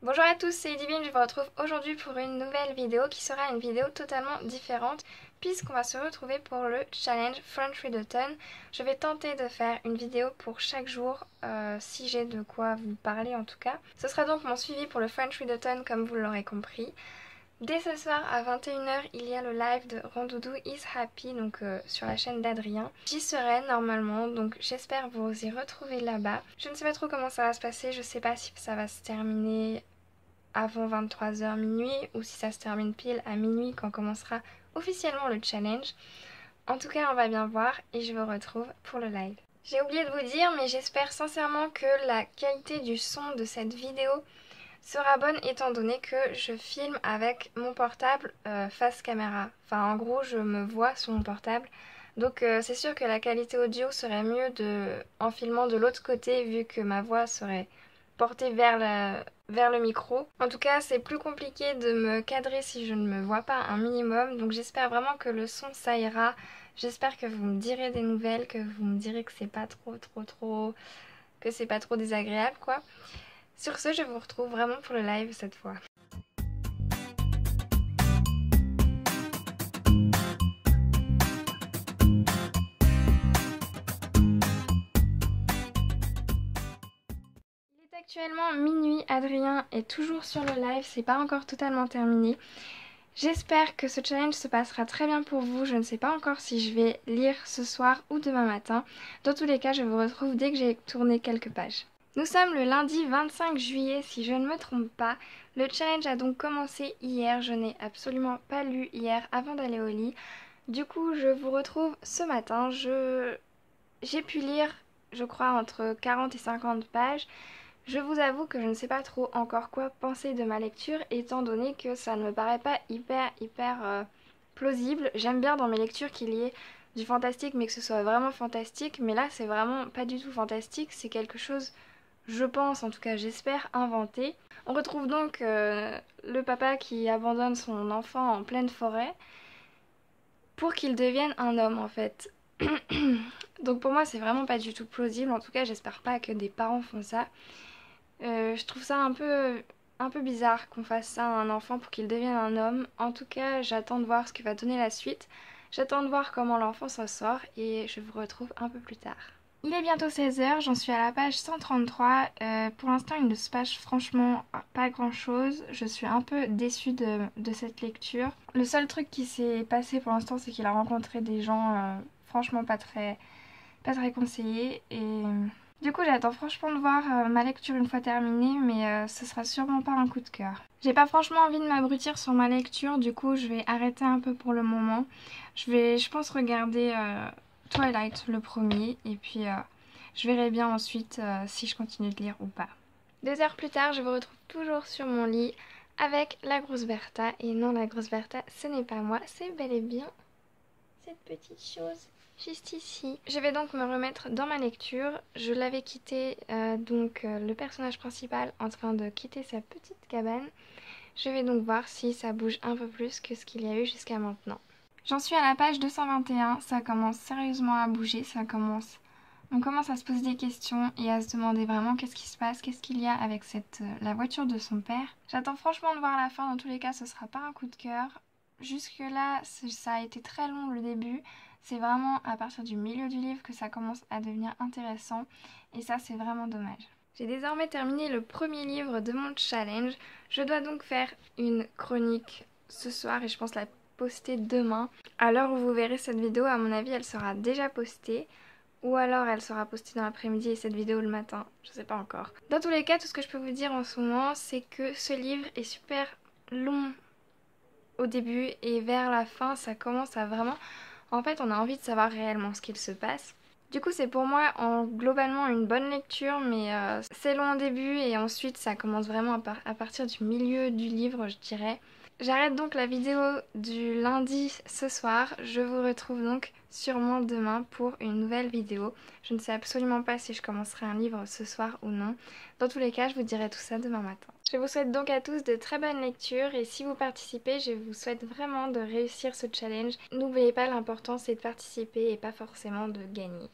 Bonjour à tous, c'est Ludivine, je vous retrouve aujourd'hui pour une nouvelle vidéo qui sera une vidéo totalement différente puisqu'on va se retrouver pour le challenge French Readathon. Je vais tenter de faire une vidéo pour chaque jour si j'ai de quoi vous parler en tout cas. Ce sera donc mon suivi pour le French Readathon comme vous l'aurez compris. Dès ce soir à 21h, il y a le live de Rondoudou is Happy, donc sur la chaîne d'Adrien. J'y serai normalement, donc j'espère vous y retrouver là-bas. Je ne sais pas trop comment ça va se passer, je sais pas si ça va se terminer avant 23h minuit ou si ça se termine pile à minuit quand commencera officiellement le challenge. En tout cas, on va bien voir et je vous retrouve pour le live. J'ai oublié de vous dire, mais j'espère sincèrement que la qualité du son de cette vidéo sera bonne étant donné que je filme avec mon portable face caméra. Enfin en gros je me vois sur mon portable. Donc c'est sûr que la qualité audio serait mieux en filmant de l'autre côté vu que ma voix serait portée vers le micro. En tout cas c'est plus compliqué de me cadrer si je ne me vois pas un minimum. Donc j'espère vraiment que le son ça ira. J'espère que vous me direz des nouvelles, que vous me direz que c'est pas que c'est pas trop désagréable quoi. Sur ce, je vous retrouve vraiment pour le live cette fois. Il est actuellement minuit, Adrien est toujours sur le live, c'est pas encore totalement terminé. J'espère que ce challenge se passera très bien pour vous, je ne sais pas encore si je vais lire ce soir ou demain matin. Dans tous les cas, je vous retrouve dès que j'ai tourné quelques pages. Nous sommes le lundi 25 juillet si je ne me trompe pas. Le challenge a donc commencé hier, je n'ai absolument pas lu hier avant d'aller au lit. Du coup je vous retrouve ce matin, j'ai pu lire je crois entre 40 et 50 pages. Je vous avoue que je ne sais pas trop encore quoi penser de ma lecture étant donné que ça ne me paraît pas hyper plausible. J'aime bien dans mes lectures qu'il y ait du fantastique mais que ce soit vraiment fantastique, mais là c'est vraiment pas du tout fantastique, c'est quelque chose, je pense, en tout cas j'espère, inventé. On retrouve donc le papa qui abandonne son enfant en pleine forêt pour qu'il devienne un homme en fait. Donc pour moi c'est vraiment pas du tout plausible, en tout cas j'espère pas que des parents font ça. Je trouve ça un peu bizarre qu'on fasse ça à un enfant pour qu'il devienne un homme. En tout cas j'attends de voir ce que va donner la suite. J'attends de voir comment l'enfant s'en sort et je vous retrouve un peu plus tard. Il est bientôt 16h, j'en suis à la page 133. Pour l'instant il ne se passe franchement pas grand chose. Je suis un peu déçue de cette lecture. Le seul truc qui s'est passé pour l'instant c'est qu'il a rencontré des gens franchement pas très conseillés. Et du coup j'attends franchement de voir ma lecture une fois terminée, mais ce sera sûrement pas un coup de cœur. J'ai pas franchement envie de m'abrutir sur ma lecture, du coup je vais arrêter un peu pour le moment. Je pense regarder Twilight le premier et puis je verrai bien ensuite si je continue de lire ou pas. 2 heures plus tard, je vous retrouve toujours sur mon lit avec la grosse Bertha. Et non, la grosse Bertha, ce n'est pas moi, c'est bel et bien cette petite chose juste ici. Je vais donc me remettre dans ma lecture. Je l'avais quitté le personnage principal en train de quitter sa petite cabane. Je vais donc voir si ça bouge un peu plus que ce qu'il y a eu jusqu'à maintenant. J'en suis à la page 221, ça commence sérieusement à bouger, on commence à se poser des questions et à se demander vraiment qu'est-ce qui se passe, qu'est-ce qu'il y a avec la voiture de son père. J'attends franchement de voir la fin, dans tous les cas ce sera pas un coup de cœur. Jusque là ça a été très long le début, c'est vraiment à partir du milieu du livre que ça commence à devenir intéressant et ça c'est vraiment dommage. J'ai désormais terminé le premier livre de mon challenge, je dois donc faire une chronique ce soir et je pense la poster demain. À l'heure où vous verrez cette vidéo, à mon avis elle sera déjà postée. Ou alors elle sera postée dans l'après-midi et cette vidéo le matin, je sais pas encore. Dans tous les cas, tout ce que je peux vous dire en ce moment, c'est que ce livre est super long au début et vers la fin, ça commence à vraiment... En fait, on a envie de savoir réellement ce qu'il se passe. Du coup, c'est pour moi globalement une bonne lecture, mais c'est long au début et ensuite ça commence vraiment à partir du milieu du livre, je dirais. J'arrête donc la vidéo du lundi ce soir, je vous retrouve donc sûrement demain pour une nouvelle vidéo. Je ne sais absolument pas si je commencerai un livre ce soir ou non. Dans tous les cas, je vous dirai tout ça demain matin. Je vous souhaite donc à tous de très bonnes lectures et si vous participez, je vous souhaite vraiment de réussir ce challenge. N'oubliez pas, l'important c'est de participer et pas forcément de gagner.